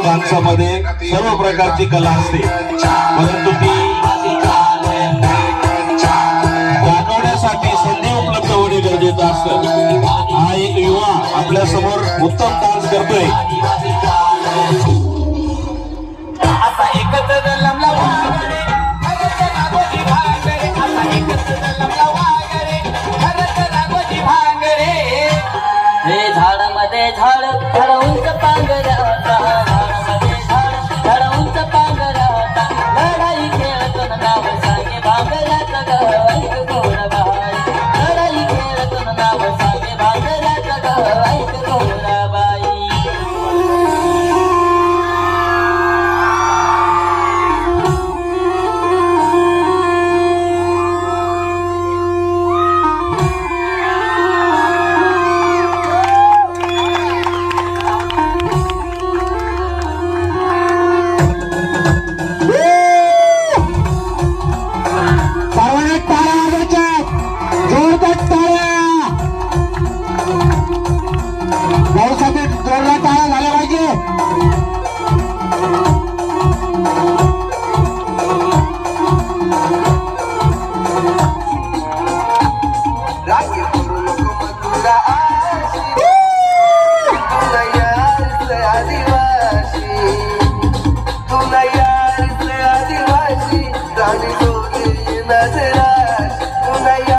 डान्समध्ये सर्व प्रकारची कला असते, परंतु ती जाणवण्यासाठी संधी उपलब्ध होणे गरजेचं असतं. हा एक युवा आपल्या समोर उत्तम डान्स करतोय. एकत्र